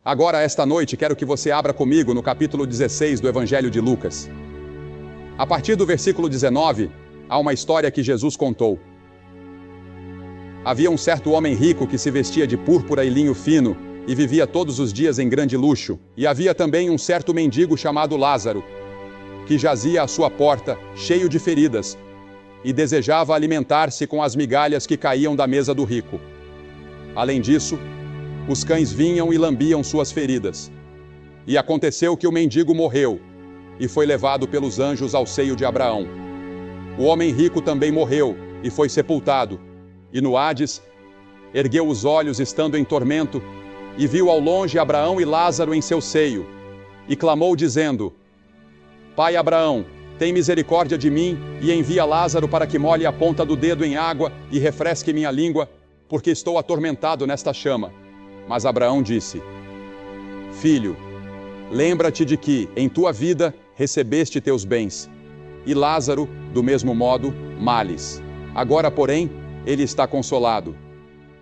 Agora, esta noite, quero que você abra comigo no capítulo 16 do Evangelho de Lucas. A partir do versículo 19, há uma história que Jesus contou. Havia um certo homem rico que se vestia de púrpura e linho fino e vivia todos os dias em grande luxo. E havia também um certo mendigo chamado Lázaro, que jazia à sua porta, cheio de feridas, e desejava alimentar-se com as migalhas que caíam da mesa do rico. Além disso, os cães vinham e lambiam suas feridas. E aconteceu que o mendigo morreu e foi levado pelos anjos ao seio de Abraão. O homem rico também morreu e foi sepultado. E no Hades, ergueu os olhos estando em tormento e viu ao longe Abraão e Lázaro em seu seio. E clamou dizendo: Pai Abraão, tem misericórdia de mim e envia Lázaro para que molhe a ponta do dedo em água e refresque minha língua, porque estou atormentado nesta chama. Mas Abraão disse: Filho, lembra-te de que, em tua vida, recebeste teus bens, e Lázaro, do mesmo modo, males. Agora, porém, ele está consolado,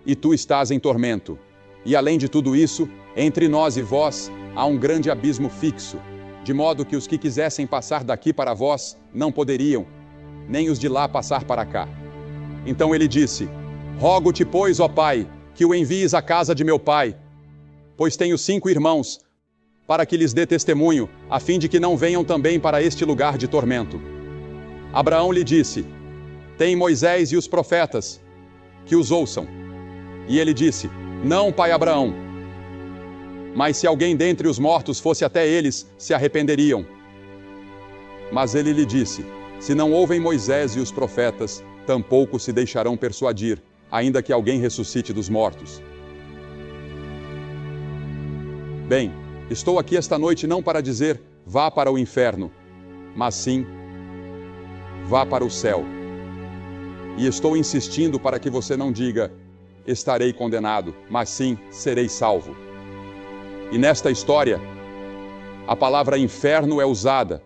e tu estás em tormento. E além de tudo isso, entre nós e vós, há um grande abismo fixo, de modo que os que quisessem passar daqui para vós, não poderiam, nem os de lá passar para cá. Então ele disse: Rogo-te, pois, ó Pai, que o envies à casa de meu pai, pois tenho 5 irmãos, para que lhes dê testemunho, a fim de que não venham também para este lugar de tormento. Abraão lhe disse: Tem Moisés e os profetas, que os ouçam. E ele disse: Não, pai Abraão. Mas se alguém dentre os mortos fosse até eles, se arrependeriam. Mas ele lhe disse: Se não ouvem Moisés e os profetas, tampouco se deixarão persuadir, ainda que alguém ressuscite dos mortos. Bem, estou aqui esta noite não para dizer, vá para o inferno, mas sim, vá para o céu. E estou insistindo para que você não diga, estarei condenado, mas sim, serei salvo. E nesta história, a palavra inferno é usada,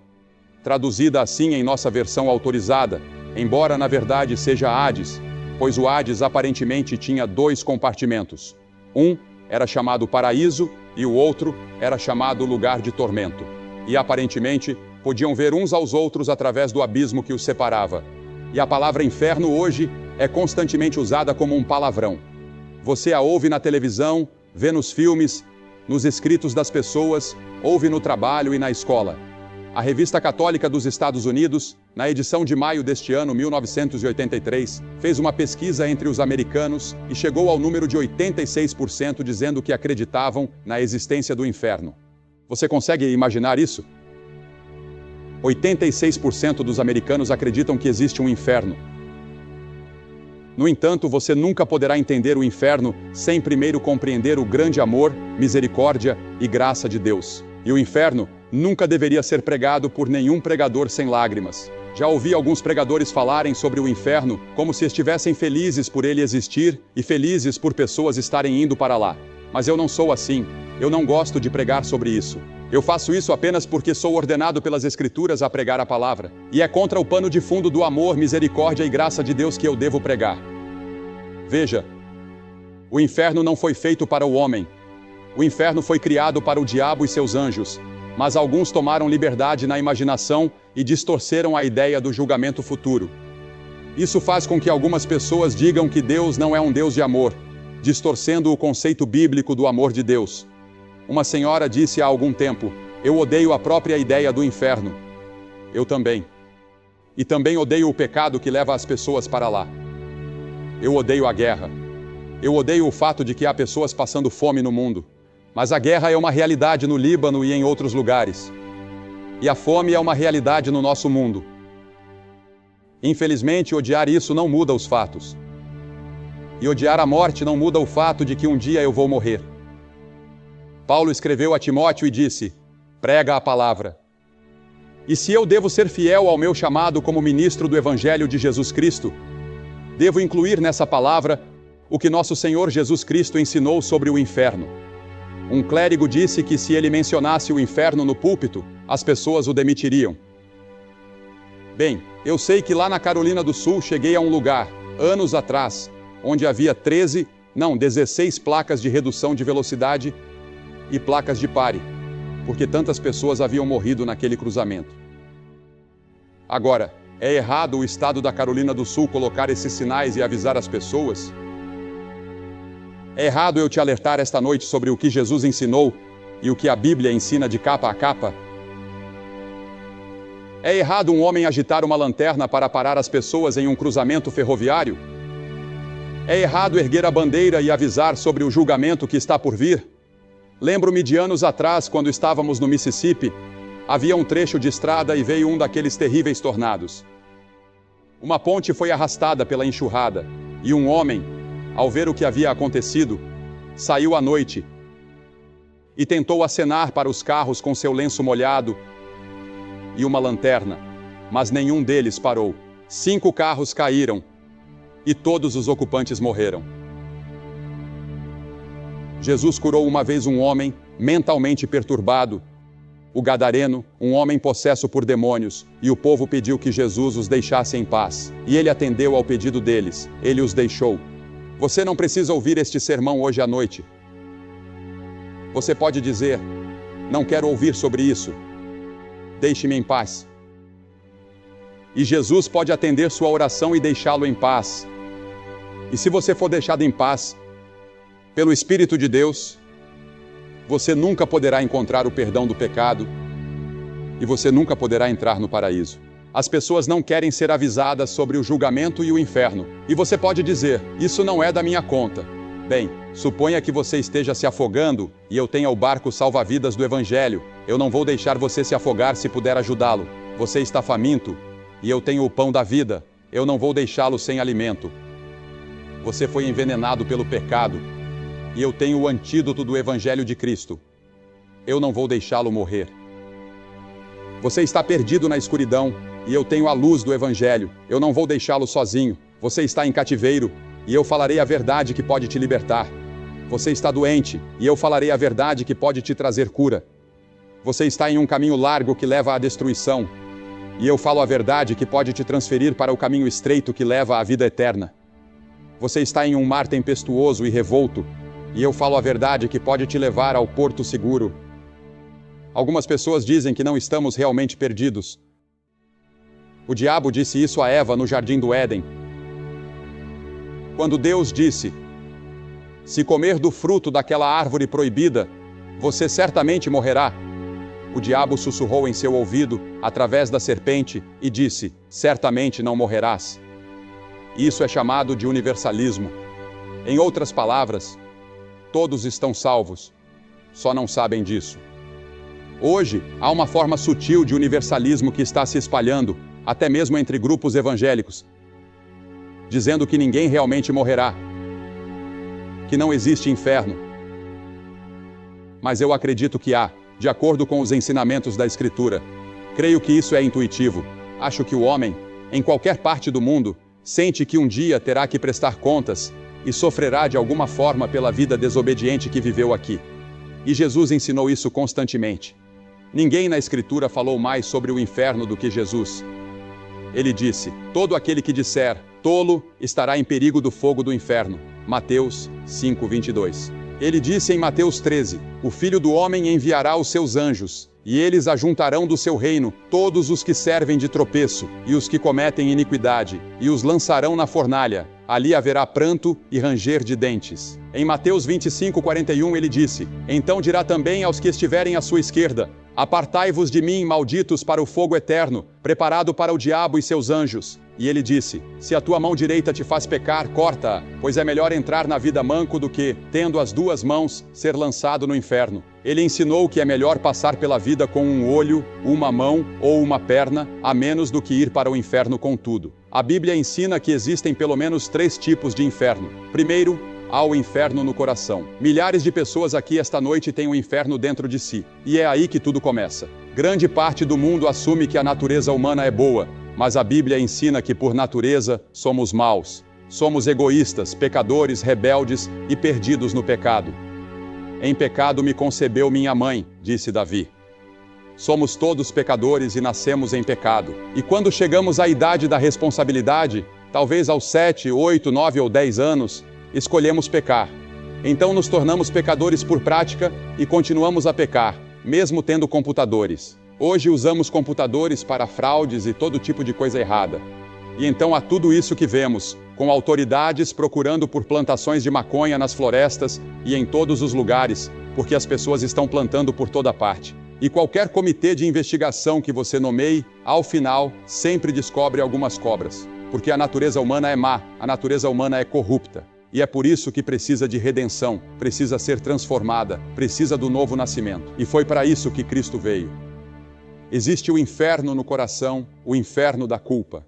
traduzida assim em nossa versão autorizada, embora na verdade seja Hades, pois o Hades aparentemente tinha 2 compartimentos. Um era chamado paraíso e o outro era chamado lugar de tormento. E aparentemente podiam ver uns aos outros através do abismo que os separava. E a palavra inferno hoje é constantemente usada como um palavrão. Você a ouve na televisão, vê nos filmes, nos escritos das pessoas, ouve no trabalho e na escola. A Revista Católica dos Estados Unidos, na edição de maio deste ano, 1983, fez uma pesquisa entre os americanos e chegou ao número de 86% dizendo que acreditavam na existência do inferno. Você consegue imaginar isso? 86% dos americanos acreditam que existe um inferno. No entanto, você nunca poderá entender o inferno sem primeiro compreender o grande amor, misericórdia e graça de Deus. E o inferno nunca deveria ser pregado por nenhum pregador sem lágrimas. Já ouvi alguns pregadores falarem sobre o inferno como se estivessem felizes por ele existir e felizes por pessoas estarem indo para lá. Mas eu não sou assim. Eu não gosto de pregar sobre isso. Eu faço isso apenas porque sou ordenado pelas Escrituras a pregar a palavra. E é contra o pano de fundo do amor, misericórdia e graça de Deus que eu devo pregar. Veja, o inferno não foi feito para o homem. O inferno foi criado para o diabo e seus anjos. Mas alguns tomaram liberdade na imaginação e distorceram a ideia do julgamento futuro. Isso faz com que algumas pessoas digam que Deus não é um Deus de amor, distorcendo o conceito bíblico do amor de Deus. Uma senhora disse há algum tempo: eu odeio a própria ideia do inferno. Eu também. E também odeio o pecado que leva as pessoas para lá. Eu odeio a guerra. Eu odeio o fato de que há pessoas passando fome no mundo. Mas a guerra é uma realidade no Líbano e em outros lugares. E a fome é uma realidade no nosso mundo. Infelizmente, odiar isso não muda os fatos. E odiar a morte não muda o fato de que um dia eu vou morrer. Paulo escreveu a Timóteo e disse: prega a palavra. E se eu devo ser fiel ao meu chamado como ministro do Evangelho de Jesus Cristo, devo incluir nessa palavra o que nosso Senhor Jesus Cristo ensinou sobre o inferno. Um clérigo disse que se ele mencionasse o inferno no púlpito, as pessoas o demitiriam. Bem, eu sei que lá na Carolina do Sul cheguei a um lugar, anos atrás, onde havia 16 placas de redução de velocidade e placas de pare, porque tantas pessoas haviam morrido naquele cruzamento. Agora, é errado o estado da Carolina do Sul colocar esses sinais e avisar as pessoas? É errado eu te alertar esta noite sobre o que Jesus ensinou e o que a Bíblia ensina de capa a capa? É errado um homem agitar uma lanterna para parar as pessoas em um cruzamento ferroviário? É errado erguer a bandeira e avisar sobre o julgamento que está por vir? Lembro-me de anos atrás, quando estávamos no Mississippi, havia um trecho de estrada e veio um daqueles terríveis tornados. Uma ponte foi arrastada pela enxurrada, e um homem, ao ver o que havia acontecido, saiu à noite e tentou acenar para os carros com seu lenço molhado e uma lanterna, mas nenhum deles parou. 5 carros caíram e todos os ocupantes morreram. Jesus curou uma vez um homem mentalmente perturbado, o gadareno, um homem possesso por demônios, e o povo pediu que Jesus os deixasse em paz. E ele atendeu ao pedido deles, ele os deixou. Você não precisa ouvir este sermão hoje à noite. Você pode dizer, não quero ouvir sobre isso. Deixe-me em paz. E Jesus pode atender sua oração e deixá-lo em paz. E se você for deixado em paz, pelo Espírito de Deus, você nunca poderá encontrar o perdão do pecado e você nunca poderá entrar no paraíso. As pessoas não querem ser avisadas sobre o julgamento e o inferno. E você pode dizer, isso não é da minha conta. Bem, suponha que você esteja se afogando e eu tenha o barco salva-vidas do Evangelho. Eu não vou deixar você se afogar se puder ajudá-lo. Você está faminto e eu tenho o pão da vida. Eu não vou deixá-lo sem alimento. Você foi envenenado pelo pecado e eu tenho o antídoto do Evangelho de Cristo. Eu não vou deixá-lo morrer. Você está perdido na escuridão e eu tenho a luz do Evangelho. Eu não vou deixá-lo sozinho. Você está em cativeiro e eu falarei a verdade que pode te libertar. Você está doente e eu falarei a verdade que pode te trazer cura. Você está em um caminho largo que leva à destruição e eu falo a verdade que pode te transferir para o caminho estreito que leva à vida eterna. Você está em um mar tempestuoso e revolto e eu falo a verdade que pode te levar ao porto seguro. Algumas pessoas dizem que não estamos realmente perdidos. O diabo disse isso a Eva no jardim do Éden. Quando Deus disse, se comer do fruto daquela árvore proibida, você certamente morrerá. O diabo sussurrou em seu ouvido, através da serpente, e disse, certamente não morrerás. Isso é chamado de universalismo. Em outras palavras, todos estão salvos, só não sabem disso. Hoje, há uma forma sutil de universalismo que está se espalhando, até mesmo entre grupos evangélicos, dizendo que ninguém realmente morrerá, que não existe inferno. Mas eu acredito que há, de acordo com os ensinamentos da Escritura. Creio que isso é intuitivo. Acho que o homem, em qualquer parte do mundo, sente que um dia terá que prestar contas e sofrerá de alguma forma pela vida desobediente que viveu aqui. E Jesus ensinou isso constantemente. Ninguém na Escritura falou mais sobre o inferno do que Jesus. Ele disse, todo aquele que disser, tolo, estará em perigo do fogo do inferno. Mateus 5:22. Ele disse em Mateus 13, o Filho do Homem enviará os seus anjos, e eles ajuntarão do seu reino todos os que servem de tropeço, e os que cometem iniquidade, e os lançarão na fornalha. Ali haverá pranto e ranger de dentes. Em Mateus 25:41 ele disse, então dirá também aos que estiverem à sua esquerda, apartai-vos de mim, malditos, para o fogo eterno, preparado para o diabo e seus anjos. E ele disse, se a tua mão direita te faz pecar, corta-a, pois é melhor entrar na vida manco do que, tendo as 2 mãos, ser lançado no inferno. Ele ensinou que é melhor passar pela vida com um olho, uma mão ou uma perna, a menos do que ir para o inferno com tudo. A Bíblia ensina que existem pelo menos 3 tipos de inferno. Primeiro, há o inferno no coração. Milhares de pessoas aqui esta noite têm o inferno dentro de si. E é aí que tudo começa. Grande parte do mundo assume que a natureza humana é boa, mas a Bíblia ensina que por natureza somos maus. Somos egoístas, pecadores, rebeldes e perdidos no pecado. Em pecado me concebeu minha mãe, disse Davi. Somos todos pecadores e nascemos em pecado. E quando chegamos à idade da responsabilidade, talvez aos 7, 8, 9 ou 10 anos, escolhemos pecar. Então nos tornamos pecadores por prática e continuamos a pecar, mesmo tendo computadores. Hoje usamos computadores para fraudes e todo tipo de coisa errada. E então há tudo isso que vemos, com autoridades procurando por plantações de maconha nas florestas e em todos os lugares, porque as pessoas estão plantando por toda parte. E qualquer comitê de investigação que você nomeie, ao final, sempre descobre algumas cobras. Porque a natureza humana é má, a natureza humana é corrupta. E é por isso que precisa de redenção, precisa ser transformada, precisa do novo nascimento. E foi para isso que Cristo veio. Existe o inferno no coração, o inferno da culpa.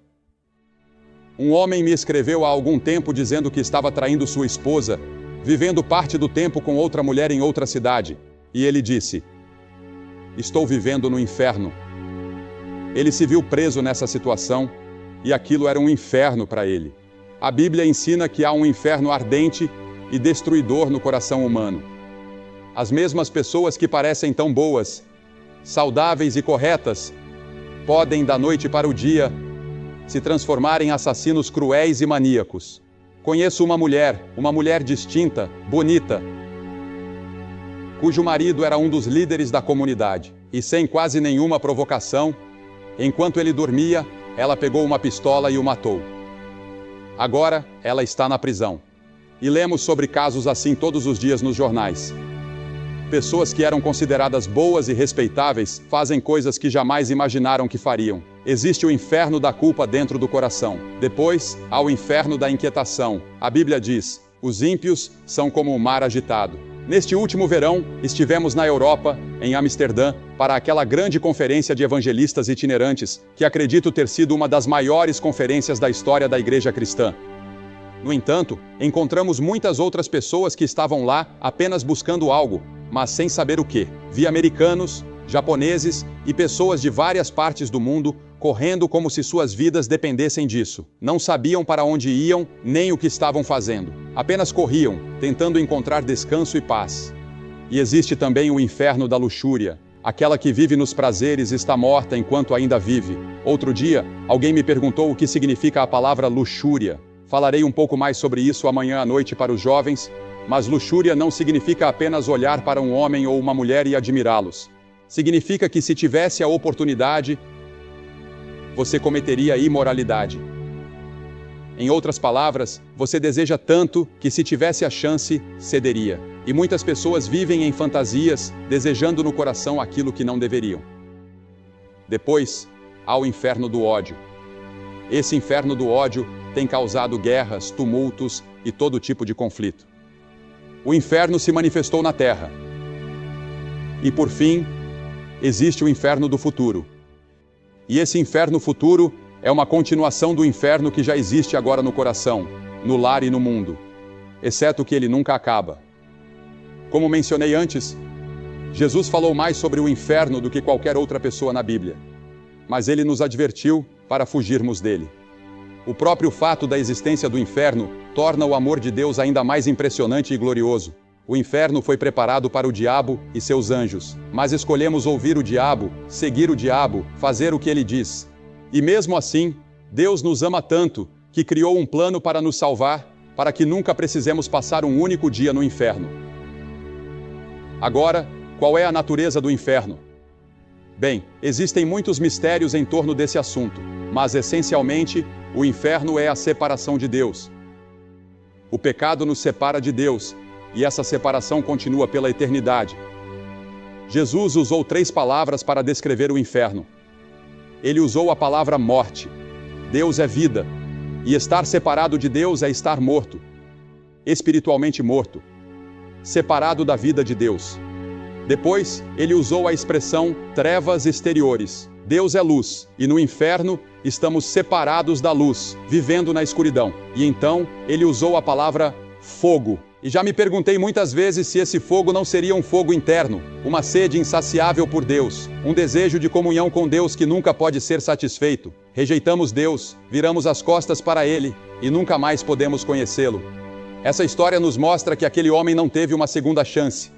Um homem me escreveu há algum tempo dizendo que estava traindo sua esposa, vivendo parte do tempo com outra mulher em outra cidade. E ele disse: estou vivendo no inferno. Ele se viu preso nessa situação e aquilo era um inferno para ele. A Bíblia ensina que há um inferno ardente e destruidor no coração humano. As mesmas pessoas que parecem tão boas, saudáveis e corretas, podem da noite para o dia se transformar em assassinos cruéis e maníacos. Conheço uma mulher distinta, bonita, cujo marido era um dos líderes da comunidade. E sem quase nenhuma provocação, enquanto ele dormia, ela pegou uma pistola e o matou. Agora, ela está na prisão. E lemos sobre casos assim todos os dias nos jornais. Pessoas que eram consideradas boas e respeitáveis fazem coisas que jamais imaginaram que fariam. Existe o inferno da culpa dentro do coração. Depois, há o inferno da inquietação. A Bíblia diz: os ímpios são como o mar agitado. Neste último verão, estivemos na Europa, em Amsterdã, para aquela grande conferência de evangelistas itinerantes, que acredito ter sido uma das maiores conferências da história da igreja cristã. No entanto, encontramos muitas outras pessoas que estavam lá apenas buscando algo, mas sem saber o quê. Vi americanos, japoneses e pessoas de várias partes do mundo correndo como se suas vidas dependessem disso. Não sabiam para onde iam, nem o que estavam fazendo. Apenas corriam, tentando encontrar descanso e paz. E existe também o inferno da luxúria. Aquela que vive nos prazeres está morta enquanto ainda vive. Outro dia, alguém me perguntou o que significa a palavra luxúria. Falarei um pouco mais sobre isso amanhã à noite para os jovens, mas luxúria não significa apenas olhar para um homem ou uma mulher e admirá-los. Significa que se tivesse a oportunidade, você cometeria imoralidade. Em outras palavras, você deseja tanto que se tivesse a chance, cederia. E muitas pessoas vivem em fantasias, desejando no coração aquilo que não deveriam. Depois, há o inferno do ódio. Esse inferno do ódio tem causado guerras, tumultos e todo tipo de conflito. O inferno se manifestou na terra. E por fim, existe o inferno do futuro. E esse inferno futuro é uma continuação do inferno que já existe agora no coração, no lar e no mundo, exceto que ele nunca acaba. Como mencionei antes, Jesus falou mais sobre o inferno do que qualquer outra pessoa na Bíblia, mas ele nos advertiu para fugirmos dele. O próprio fato da existência do inferno torna o amor de Deus ainda mais impressionante e glorioso. O inferno foi preparado para o diabo e seus anjos, mas escolhemos ouvir o diabo, seguir o diabo, fazer o que ele diz. E mesmo assim, Deus nos ama tanto que criou um plano para nos salvar, para que nunca precisemos passar um único dia no inferno. Agora, qual é a natureza do inferno? Bem, existem muitos mistérios em torno desse assunto, mas essencialmente, o inferno é a separação de Deus. O pecado nos separa de Deus, e essa separação continua pela eternidade. Jesus usou 3 palavras para descrever o inferno. Ele usou a palavra morte. Deus é vida, e estar separado de Deus é estar morto, espiritualmente morto, separado da vida de Deus. Depois, ele usou a expressão trevas exteriores. Deus é luz, e no inferno estamos separados da luz, vivendo na escuridão. E então, ele usou a palavra fogo. E já me perguntei muitas vezes se esse fogo não seria um fogo interno, uma sede insaciável por Deus, um desejo de comunhão com Deus que nunca pode ser satisfeito. Rejeitamos Deus, viramos as costas para Ele e nunca mais podemos conhecê-lo. Essa história nos mostra que aquele homem não teve uma segunda chance.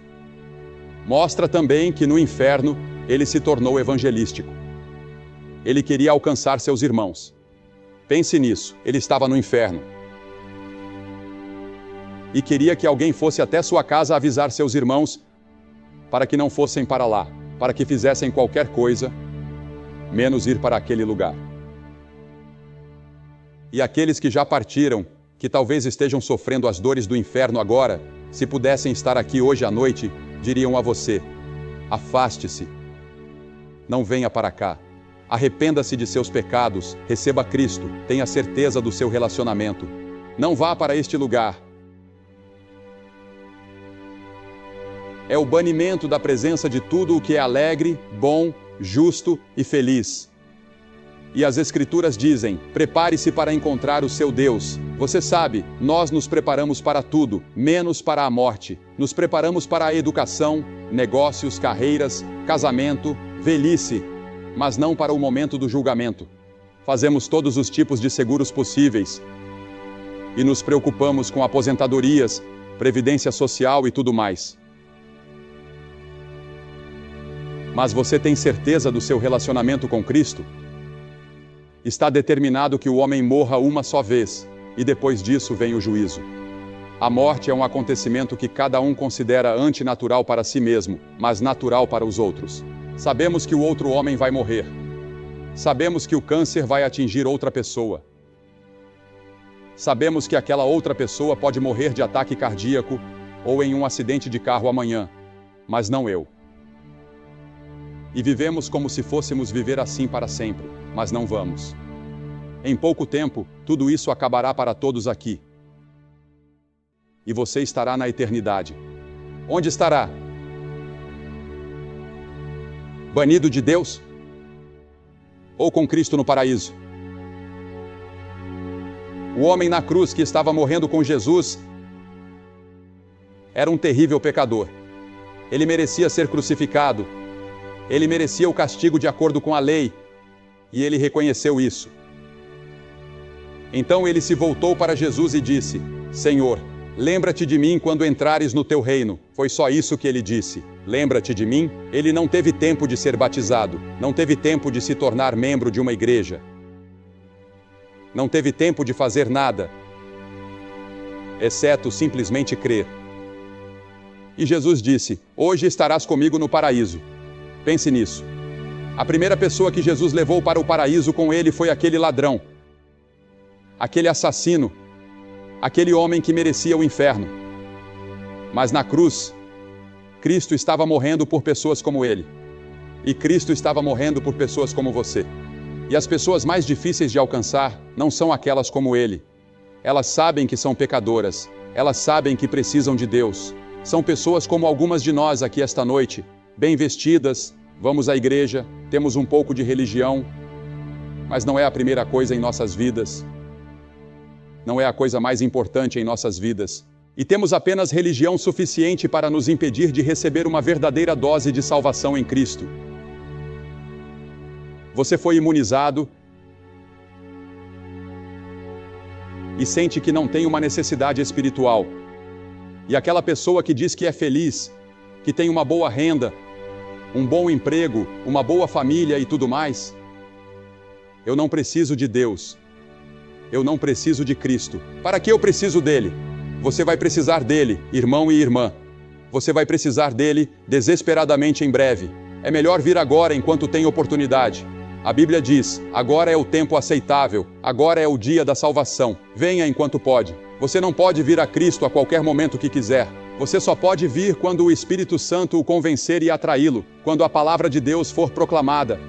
Mostra também que no inferno ele se tornou evangelístico. Ele queria alcançar seus irmãos. Pense nisso, ele estava no inferno. e queria que alguém fosse até sua casa avisar seus irmãos para que não fossem para lá, para que fizessem qualquer coisa, menos ir para aquele lugar. E aqueles que já partiram, que talvez estejam sofrendo as dores do inferno agora, se pudessem estar aqui hoje à noite, diriam a você: afaste-se, não venha para cá. Arrependa-se de seus pecados, receba Cristo, tenha certeza do seu relacionamento. Não vá para este lugar. É o banimento da presença de tudo o que é alegre, bom, justo e feliz. E as Escrituras dizem: prepare-se para encontrar o seu Deus. Você sabe, nós nos preparamos para tudo, menos para a morte. Nos preparamos para a educação, negócios, carreiras, casamento, velhice, mas não para o momento do julgamento. Fazemos todos os tipos de seguros possíveis e nos preocupamos com aposentadorias, previdência social e tudo mais. Mas você tem certeza do seu relacionamento com Cristo? Está determinado que o homem morra uma só vez, e depois disso vem o juízo. A morte é um acontecimento que cada um considera antinatural para si mesmo, mas natural para os outros. Sabemos que o outro homem vai morrer. Sabemos que o câncer vai atingir outra pessoa. Sabemos que aquela outra pessoa pode morrer de ataque cardíaco ou em um acidente de carro amanhã, mas não eu. E vivemos como se fôssemos viver assim para sempre, mas não vamos. Em pouco tempo, tudo isso acabará para todos aqui. E você estará na eternidade. Onde estará? Banido de Deus? Ou com Cristo no paraíso? O homem na cruz que estava morrendo com Jesus era um terrível pecador. Ele merecia ser crucificado. Ele merecia o castigo de acordo com a lei. E ele reconheceu isso. Então ele se voltou para Jesus e disse: Senhor, lembra-te de mim quando entrares no teu reino. Foi só isso que ele disse. Lembra-te de mim? Ele não teve tempo de ser batizado. Não teve tempo de se tornar membro de uma igreja. Não teve tempo de fazer nada, exceto simplesmente crer. E Jesus disse: hoje estarás comigo no paraíso. Pense nisso. A primeira pessoa que Jesus levou para o paraíso com ele foi aquele ladrão, aquele assassino, aquele homem que merecia o inferno. Mas na cruz, Cristo estava morrendo por pessoas como ele. E Cristo estava morrendo por pessoas como você. E as pessoas mais difíceis de alcançar não são aquelas como ele. Elas sabem que são pecadoras. Elas sabem que precisam de Deus. São pessoas como algumas de nós aqui esta noite, bem vestidas, vamos à igreja, temos um pouco de religião, mas não é a primeira coisa em nossas vidas. Não é a coisa mais importante em nossas vidas. E temos apenas religião suficiente para nos impedir de receber uma verdadeira dose de salvação em Cristo. Você foi imunizado e sente que não tem uma necessidade espiritual. E aquela pessoa que diz que é feliz, que tem uma boa renda, um bom emprego, uma boa família e tudo mais. Eu não preciso de Deus. Eu não preciso de Cristo. Para que eu preciso dele? Você vai precisar dele, irmão e irmã. Você vai precisar dele desesperadamente em breve. É melhor vir agora enquanto tem oportunidade. A Bíblia diz: agora é o tempo aceitável, agora é o dia da salvação. Venha enquanto pode. Você não pode vir a Cristo a qualquer momento que quiser. Você só pode vir quando o Espírito Santo o convencer e atraí-lo, quando a palavra de Deus for proclamada.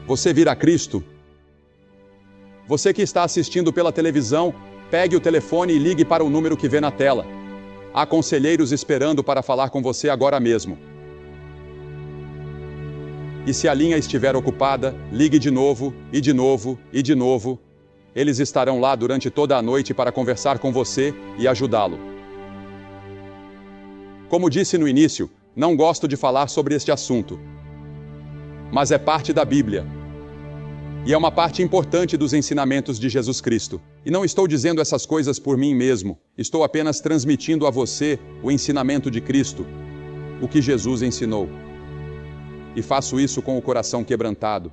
Você vir a Cristo? Você que está assistindo pela televisão, pegue o telefone e ligue para o número que vê na tela. Há conselheiros esperando para falar com você agora mesmo. E se a linha estiver ocupada, ligue de novo, e de novo, e de novo. Eles estarão lá durante toda a noite para conversar com você e ajudá-lo. Como disse no início, não gosto de falar sobre este assunto. Mas é parte da Bíblia. E é uma parte importante dos ensinamentos de Jesus Cristo. E não estou dizendo essas coisas por mim mesmo. Estou apenas transmitindo a você o ensinamento de Cristo, o que Jesus ensinou. E faço isso com o coração quebrantado.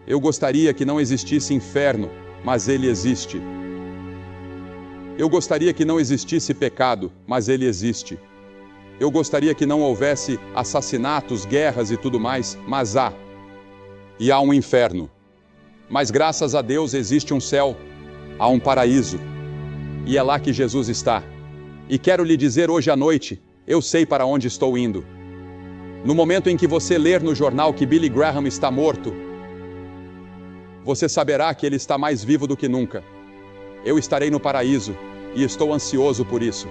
Eu gostaria que não existisse inferno, mas ele existe. Eu gostaria que não existisse pecado, mas ele existe. Eu gostaria que não houvesse assassinatos, guerras e tudo mais, mas há. E há um inferno. Mas graças a Deus existe um céu, há um paraíso. E é lá que Jesus está. E quero lhe dizer hoje à noite, eu sei para onde estou indo. No momento em que você ler no jornal que Billy Graham está morto, você saberá que ele está mais vivo do que nunca. Eu estarei no paraíso e estou ansioso por isso.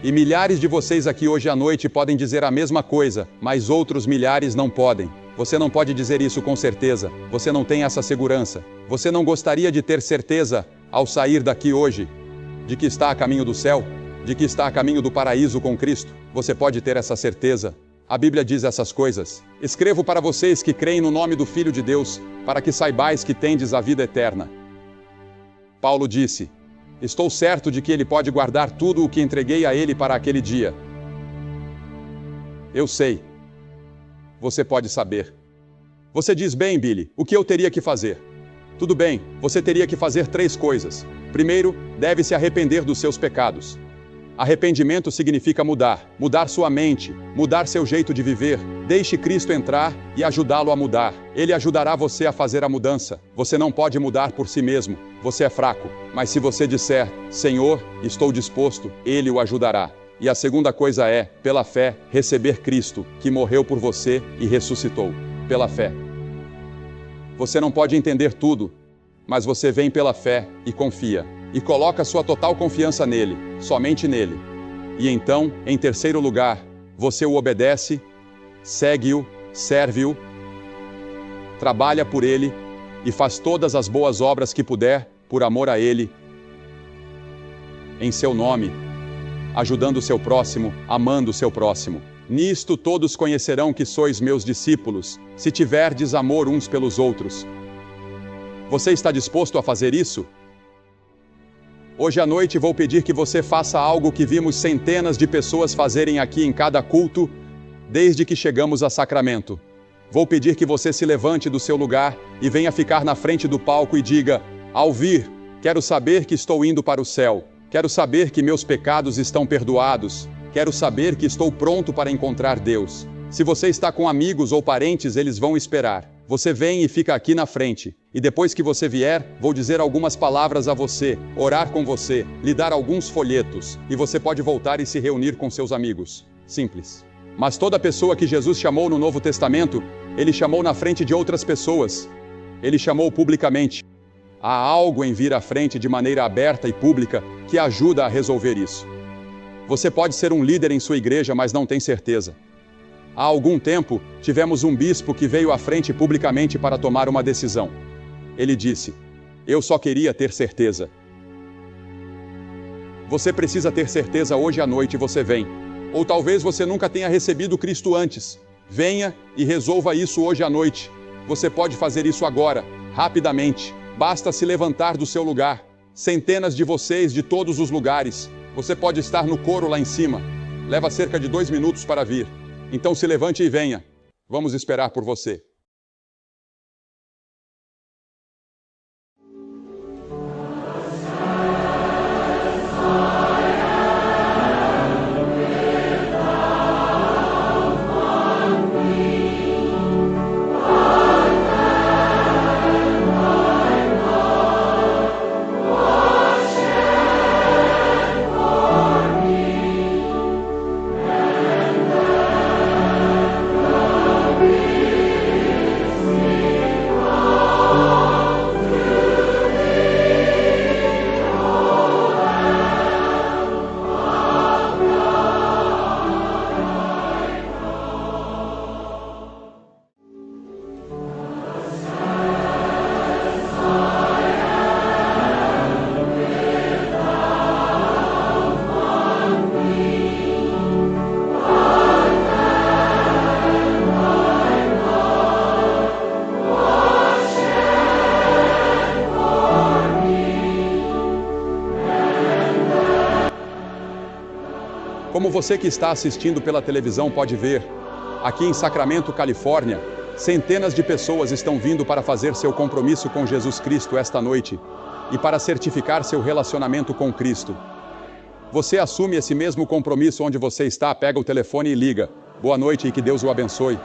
E milhares de vocês aqui hoje à noite podem dizer a mesma coisa, mas outros milhares não podem. Você não pode dizer isso com certeza. Você não tem essa segurança. Você não gostaria de ter certeza, ao sair daqui hoje, de que está a caminho do céu? De que está a caminho do paraíso com Cristo? Você pode ter essa certeza. A Bíblia diz essas coisas. Escrevo para vocês que creem no nome do Filho de Deus, para que saibais que tendes a vida eterna. Paulo disse: estou certo de que ele pode guardar tudo o que entreguei a ele para aquele dia. Eu sei. Você pode saber. Você diz: bem, Billy, o que eu teria que fazer? Tudo bem, você teria que fazer 3 coisas. Primeiro, deve se arrepender dos seus pecados. Arrependimento significa mudar sua mente, mudar seu jeito de viver. Deixe Cristo entrar e ajudá-lo a mudar. Ele ajudará você a fazer a mudança. Você não pode mudar por si mesmo. Você é fraco. Mas se você disser: Senhor, estou disposto, Ele o ajudará. E a segunda coisa é, pela fé, receber Cristo, que morreu por você e ressuscitou. Pela fé. Você não pode entender tudo, mas você vem pela fé e confia. E coloca sua total confiança nele, somente nele. E então, em terceiro lugar, você o obedece, segue-o, serve-o, trabalha por ele e faz todas as boas obras que puder por amor a ele, em seu nome, ajudando o seu próximo, amando o seu próximo. Nisto todos conhecerão que sois meus discípulos, se tiverdes amor uns pelos outros. Você está disposto a fazer isso? Hoje à noite vou pedir que você faça algo que vimos centenas de pessoas fazerem aqui em cada culto, desde que chegamos a Sacramento. Vou pedir que você se levante do seu lugar e venha ficar na frente do palco e diga: ao vir, quero saber que estou indo para o céu. Quero saber que meus pecados estão perdoados. Quero saber que estou pronto para encontrar Deus. Se você está com amigos ou parentes, eles vão esperar. Você vem e fica aqui na frente. E depois que você vier, vou dizer algumas palavras a você, orar com você, lhe dar alguns folhetos, e você pode voltar e se reunir com seus amigos. Simples. Mas toda pessoa que Jesus chamou no Novo Testamento, Ele chamou na frente de outras pessoas. Ele chamou publicamente. Há algo em vir à frente de maneira aberta e pública que ajuda a resolver isso. Você pode ser um líder em sua igreja, mas não tem certeza. Há algum tempo, tivemos um bispo que veio à frente publicamente para tomar uma decisão. Ele disse: eu só queria ter certeza. Você precisa ter certeza hoje à noite e você vem. Ou talvez você nunca tenha recebido Cristo antes. Venha e resolva isso hoje à noite. Você pode fazer isso agora, rapidamente. Basta se levantar do seu lugar. Centenas de vocês de todos os lugares. Você pode estar no coro lá em cima. Leva cerca de 2 minutos para vir. Então se levante e venha. Vamos esperar por você. Como você que está assistindo pela televisão pode ver, Aqui em Sacramento, Califórnia, centenas de pessoas estão vindo para fazer seu compromisso com Jesus Cristo esta noite e para certificar seu relacionamento com Cristo. Você assume esse mesmo compromisso onde você está, pega o telefone e liga. Boa noite e que Deus o abençoe.